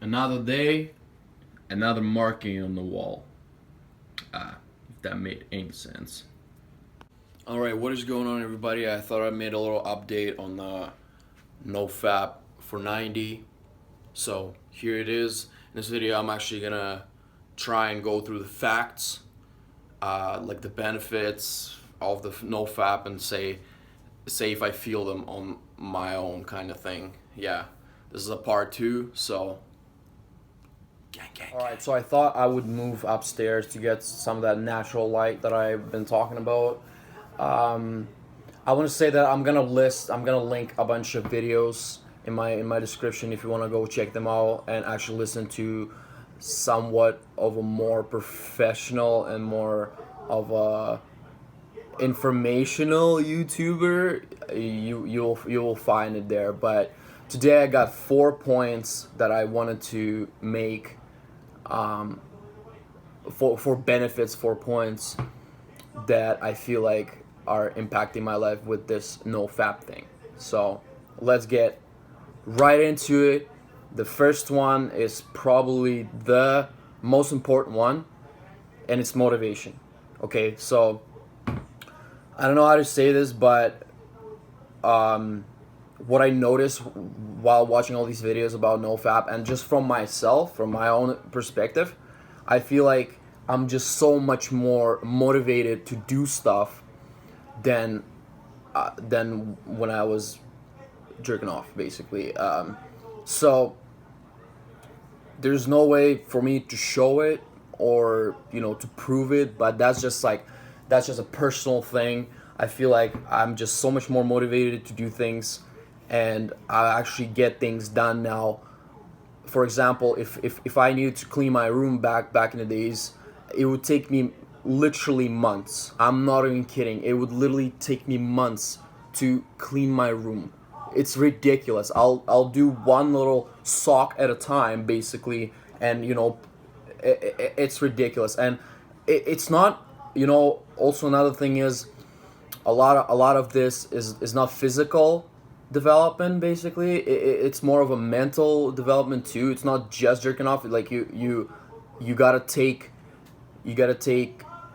Another day, another marking on the wall. If that made any sense. Alright, what is going on, everybody? I thought I made a little update on the NOFap for 90. So here it is. In this video, I'm actually gonna try and go through the facts, like the benefits of the NOFap, and say if I feel them on my own, kind of thing. Yeah, this is a part 2, so Alright, so I thought I would move upstairs to get some of that natural light that I've been talking about. I want to say that I'm gonna link a bunch of videos in my description if you want to go check them out and actually listen to somewhat of a more professional and more of a informational YouTuber. You'll find it there. But today I got 4 points that I wanted to make. For benefits, 4 points that I feel like are impacting my life with this NOFap thing. So let's get right into it. The first one is probably the most important one, and it's motivation. Okay, so I don't know how to say this, but what I noticed while watching all these videos about NOFap, and just from myself, from my own perspective, I feel like I'm just so much more motivated to do stuff than when I was jerking off, basically. So there's no way for me to show it or to prove it, but that's just a personal thing. I feel like I'm just so much more motivated to do things, and I actually get things done now. For example, if I needed to clean my room back in the days, it would take me literally months. I'm not even kidding. It would literally take me months to clean my room. It's ridiculous. I'll do one little sock at a time, basically, and it's ridiculous. And it's not, also another thing is a lot of this is not physical development. Basically, it's more of a mental development too. It's not just jerking off. Like you gotta take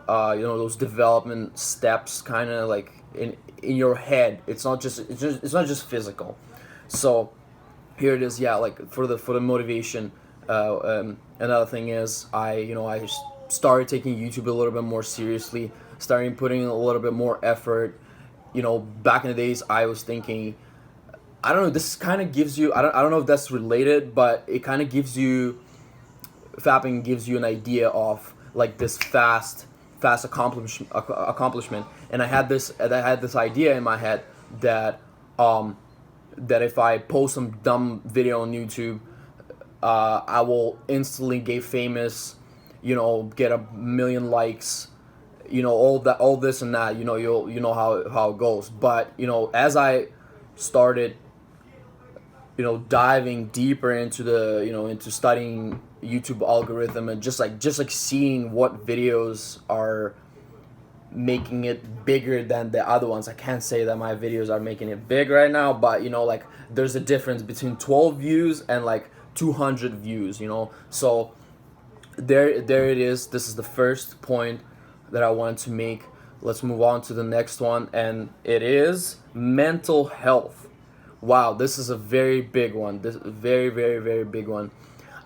those development steps, kind of like in your head. It's not just physical. So here it is. Yeah, like for the motivation. Another thing is I started taking YouTube a little bit more seriously, starting putting in a little bit more effort. Back in the days, I was thinking, I don't know, this kind of gives you, I don't know if that's related, but it kind of gives you, fapping gives you an idea of like this fast accomplishment. And I had this idea in my head that if I post some dumb video on YouTube, I will instantly get famous, get 1 million likes, all this and that. You'll how it goes. But as I started diving deeper into into studying YouTube algorithm, and just like seeing what videos are making it bigger than the other ones. I can't say that my videos are making it big right now, but like there's a difference between 12 views and like 200 views, so there it is. This is the first point that I wanted to make. Let's move on to the next one, and it is mental health. Wow, this is a very big one. This is a very, very, very big one.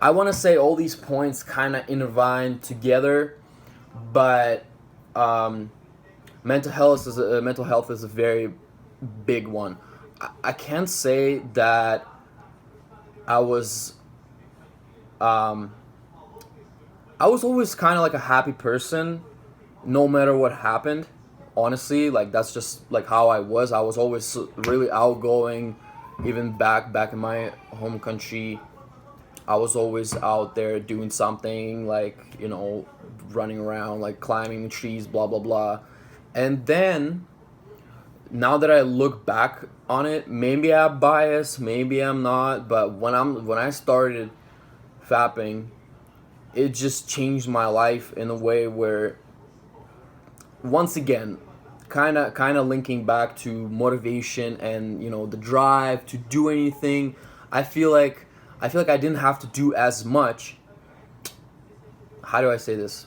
I want to say all these points kind of intertwine together, but mental health is a very big one. I can't say that I was always kind of like a happy person, no matter what happened. Honestly, like that's just like how I was. I was always really outgoing. Even back in my home country, I was always out there doing something, like running around, like climbing trees, blah blah blah. And then now that I look back on it, maybe I'm biased, maybe I'm not, but when I started fapping, it just changed my life in a way where, once again, kind of linking back to motivation and the drive to do anything. I feel like I feel like I didn't have to do as much. How do I say this?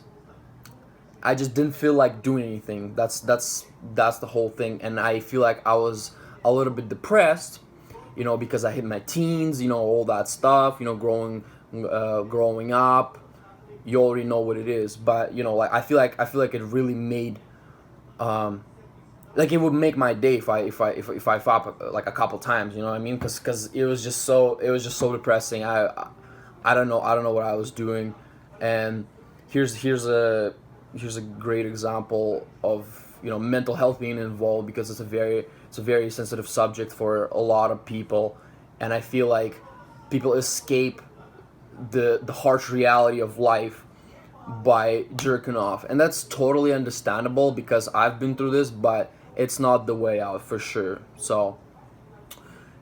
I just didn't feel like doing anything. That's the whole thing. And I feel like I was a little bit depressed, because I hit my teens, all that stuff, growing up. You already know what it is, but like I feel like it really made, like it would make my day if I fought like a couple times, you know what I mean? Because it was just so depressing. I don't know what I was doing, and here's a great example of mental health being involved, because it's a very sensitive subject for a lot of people, and I feel like people escape the harsh reality of life by jerking off, and that's totally understandable because I've been through this, but it's not the way out for sure. So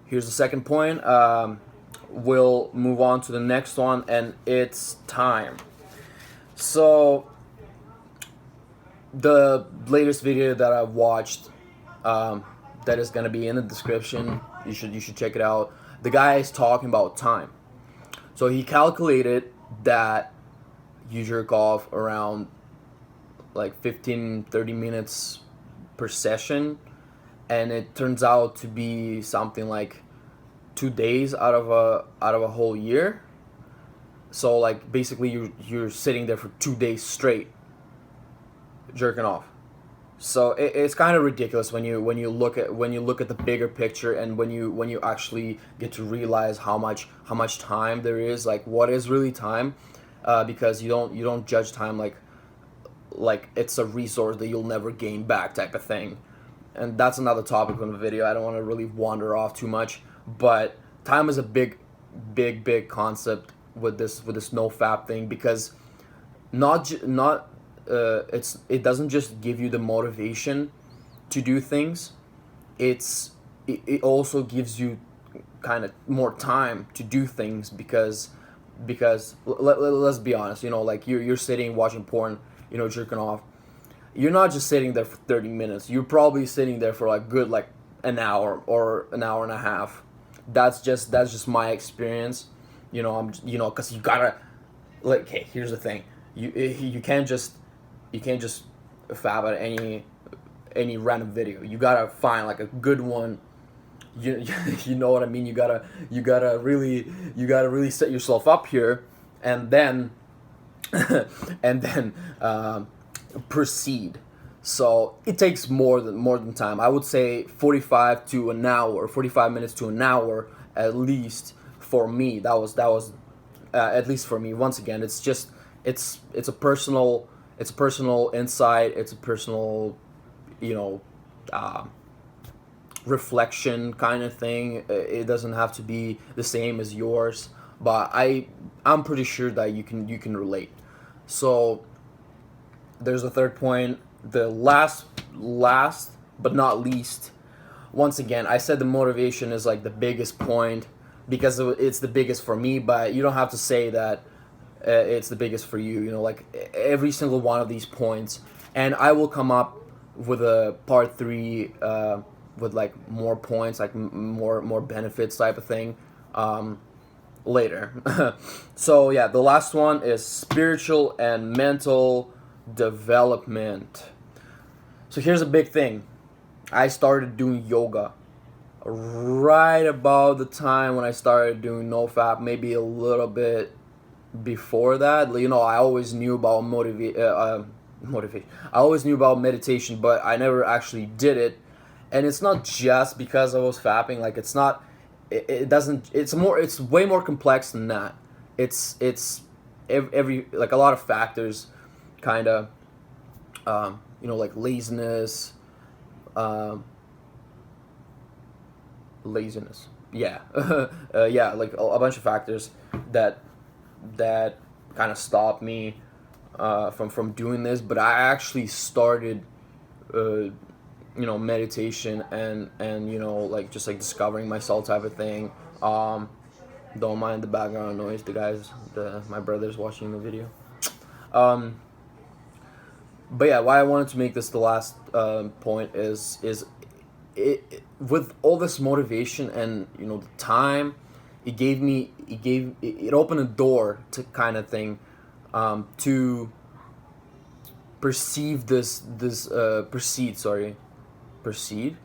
here's the second point. We'll move on to the next one, and it's time. So the latest video that I watched, that is gonna be in the description. You should check it out. The guy is talking about time. So he calculated that you jerk off around like 15-30 minutes per session, and it turns out to be something like 2 days out of a whole year. So like basically you're sitting there for 2 days straight jerking off. So it's kind of ridiculous when you look at the bigger picture, and when you actually get to realize how much time there is, like what is really time, because you don't judge time like it's a resource that you'll never gain back type of thing. And that's another topic in the video. I don't want to really wander off too much, but time is a big concept with this NOFap thing, because it doesn't just give you the motivation to do things. It also gives you kind of more time to do things, because let's be honest, like you're sitting watching porn, jerking off. You're not just sitting there for 30 minutes. You're probably sitting there for like good like an hour or an hour and a half. That's just my experience. Because you gotta, like, okay, here's the thing. You can't just fab at any random video. You gotta find like a good one. You know what I mean? You gotta really set yourself up here, and then proceed. So it takes more than time. I would say 45 minutes to an hour at least for me. That was at least for me. Once again, it's a personal insight. It's a personal, reflection kind of thing. It doesn't have to be the same as yours, but I'm pretty sure that you can relate. So there's a third point. The last but not least. Once again, I said the motivation is like the biggest point because it's the biggest for me, but you don't have to say that it's the biggest for you. Like every single one of these points, and I will come up with a part 3 with like more points, like more benefits type of thing later. So yeah, the last one is spiritual and mental development. So here's a big thing. I started doing yoga right about the time when I started doing NoFap, maybe a little bit before that. I always knew about motivation. I always knew about meditation, but I never actually did it. And it's not just because I was fapping. Like it's not. It doesn't. It's way more complex than that. It's every like a lot of factors, kind of. Like laziness. Yeah. Yeah, like a bunch of factors that kind of stopped me from doing this. But I actually started meditation and like just like discovering myself type of thing. Don't mind the background noise, my brother's watching the video. But yeah, why I wanted to make this the last point is it with all this motivation and the time, it opened a door to kind of thing, to perceive proceed.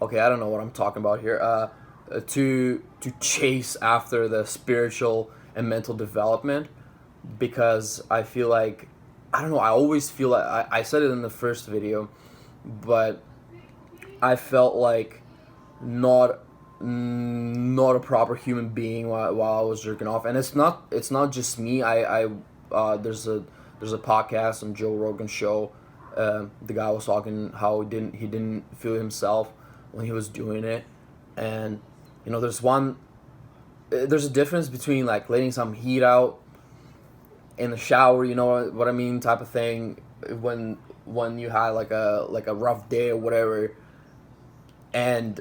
Okay, I don't know what I'm talking about here. To chase after the spiritual and mental development, because I feel like, I don't know, I always feel like, I said it in the first video, but I felt like not a proper human being while I was jerking off. And it's not just me. There's a podcast on Joe Rogan's show. The guy was talking how he didn't feel himself when he was doing it. And there's a difference between like letting some heat out in the shower, you know what I mean, type of thing, when you had like a rough day or whatever, and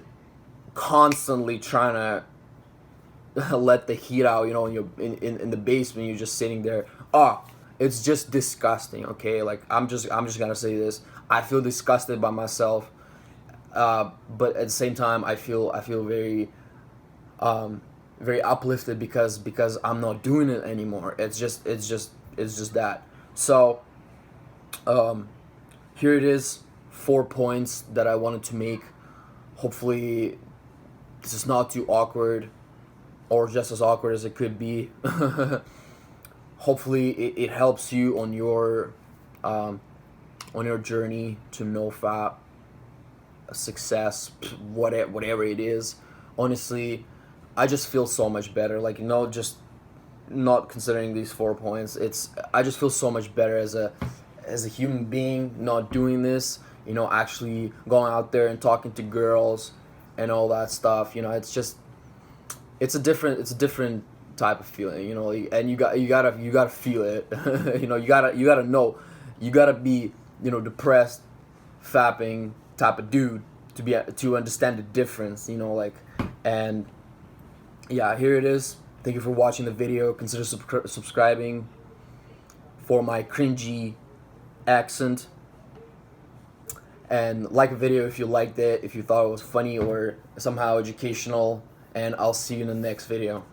constantly trying to let the heat out, in the basement. You're just sitting there. It's just disgusting. Okay, like I'm just gonna say this. I feel disgusted by myself, but at the same time, I feel very very uplifted because I'm not doing it anymore. It's just that. So here it is, 4 points that I wanted to make. Hopefully this is not too awkward, or just as awkward as it could be. Hopefully it helps you on your journey to NOFap, success, whatever it is. Honestly, I just feel so much better. Like, just not considering these 4 points, I just feel so much better as a human being, not doing this. Actually going out there and talking to girls and all that stuff. It's a different type of feeling. And you gotta feel it. You gotta know. You gotta be depressed, fapping type of dude to understand the difference. And yeah, here it is. Thank you for watching the video. Consider subscribing for my cringy accent. And like a video if you liked it, if you thought it was funny or somehow educational. And I'll see you in the next video.